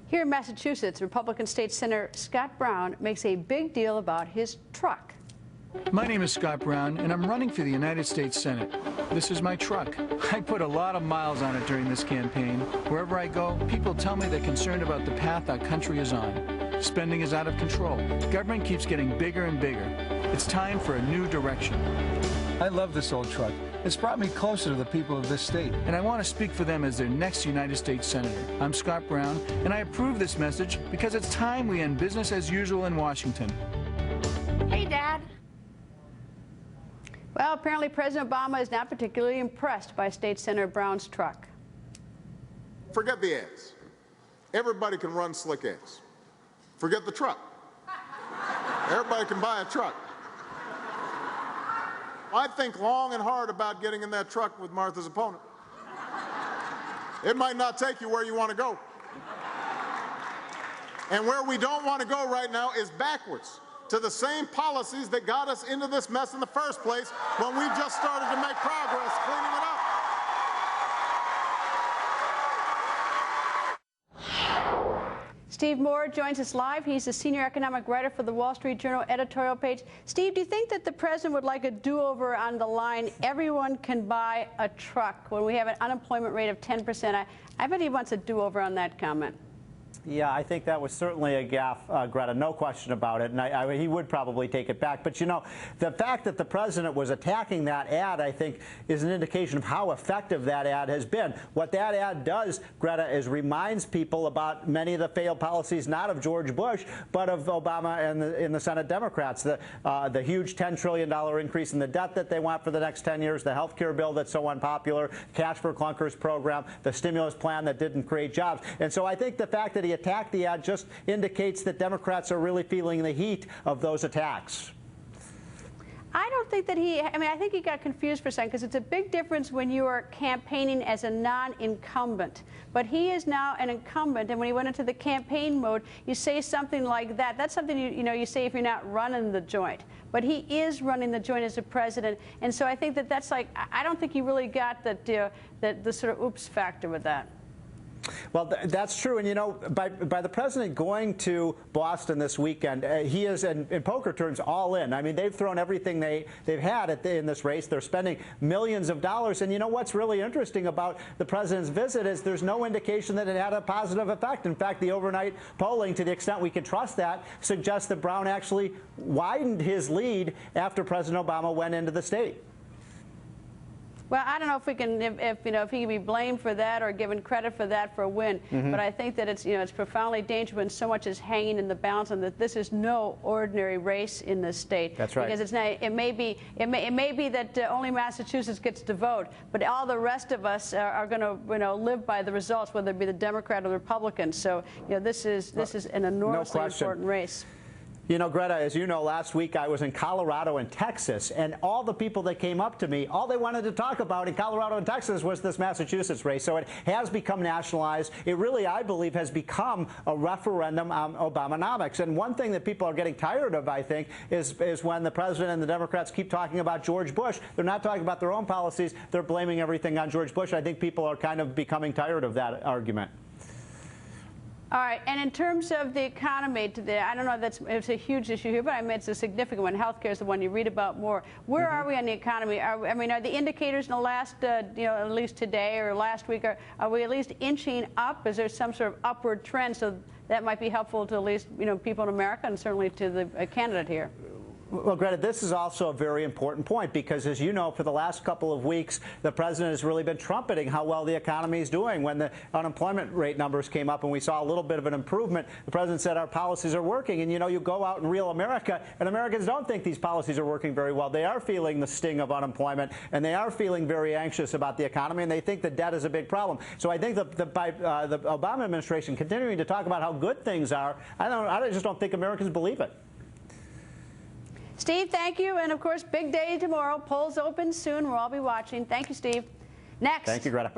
Here in Massachusetts, Republican State Senator Scott Brown makes a big deal about his truck. My name is Scott Brown, and I'm running for the United States Senate. This is my truck. I put a lot of miles on it during this campaign. Wherever I go, people tell me they're concerned about the path our country is on. Spending is out of control. Government keeps getting bigger and bigger. It's time for a new direction. I love this old truck. It's brought me closer to the people of this state. And I want to speak for them as their next United States Senator. I'm Scott Brown, and I approve this message because it's time we end business as usual in Washington. Hey, Dad. Well, apparently President Obama is not particularly impressed by State Senator Brown's truck. Forget the ads. Everybody can run slick ads. Forget the truck. Everybody can buy a truck. I think long and hard about getting in that truck with Martha's opponent. It might not take you where you want to go. And where we don't want to go right now is backwards to the same policies that got us into this mess in the first place when we just started to make progress cleaning it up. Steve Moore joins us live. He's a senior economic writer for the Wall Street Journal editorial page. Steve, do you think that the president would like a do-over on the line, everyone can buy a truck, when we have an unemployment rate of 10%? I bet he wants a do-over on that comment. Yeah, I think that was certainly a gaffe, Greta, no question about it, and he would probably take it back. But, you know, the fact that the president was attacking that ad, I think, is an indication of how effective that ad has been. What that ad does, Greta, is reminds people about many of the failed policies, not of George Bush, but of Obama and the Senate Democrats. The huge $10 trillion increase in the debt that they want for the next 10 years, the health care bill that's so unpopular, cash for clunkers program, the stimulus plan that didn't create jobs. And so I think the fact that he attacked the ad just indicates that Democrats are really feeling the heat of those attacks. I don't think that I think he got confused for a second, because it's a big difference when you are campaigning as a non-incumbent. But he is now an incumbent, and when he went into the campaign mode, you say something like that. That's something you say if you're not running the joint. But he is running the joint as a president, and so I think that's like, I don't think he really got the sort of oops factor with that. Well, that's true. And, you know, by the president going to Boston this weekend, he is, in poker terms, all in. I mean, they've thrown everything they've had in this race. They're spending millions of dollars. And, you know, what's really interesting about the president's visit is there's no indication that it had a positive effect. In fact, the overnight polling, to the extent we can trust that, suggests that Brown actually widened his lead after President Obama went into the state. Well, I don't know if we can, if he can be blamed for that or given credit for that for a win. But I think that it's profoundly dangerous when so much is hanging in the balance, and that this is no ordinary race in this state. That's right. Because it's not. It may be that only Massachusetts gets to vote, but all the rest of us are going to live by the results, whether it be the Democrat or the Republican. So this is an enormously important race. You know, Greta, as you know, last week I was in Colorado and Texas, and all the people that came up to me, all they wanted to talk about in Colorado and Texas was this Massachusetts race. So it has become nationalized. It really, I believe, has become a referendum on Obamonomics. And one thing that people are getting tired of, I think, is when the president and the Democrats keep talking about George Bush. They're not talking about their own policies. They're blaming everything on George Bush. I think people are kind of becoming tired of that argument. All right, and in terms of the economy, I don't know, it's a huge issue here, but I mean, it's a significant one. Healthcare is the one you read about more. Where are we on the economy? Are the indicators in the last, at least today or last week, are we at least inching up? Is there some sort of upward trend? So that might be helpful to at least, people in America and certainly to the candidate here. Well, Greta, this is also a very important point because, as you know, for the last couple of weeks, the president has really been trumpeting how well the economy is doing. When the unemployment rate numbers came up and we saw a little bit of an improvement, the president said our policies are working. And, you go out in real America, and Americans don't think these policies are working very well. They are feeling the sting of unemployment, and they are feeling very anxious about the economy, and they think the debt is a big problem. So I think the Obama administration continuing to talk about how good things are, I just don't think Americans believe it. Steve, thank you. And, of course, big day tomorrow. Polls open soon. We'll all be watching. Thank you, Steve. Next. Thank you, Greta.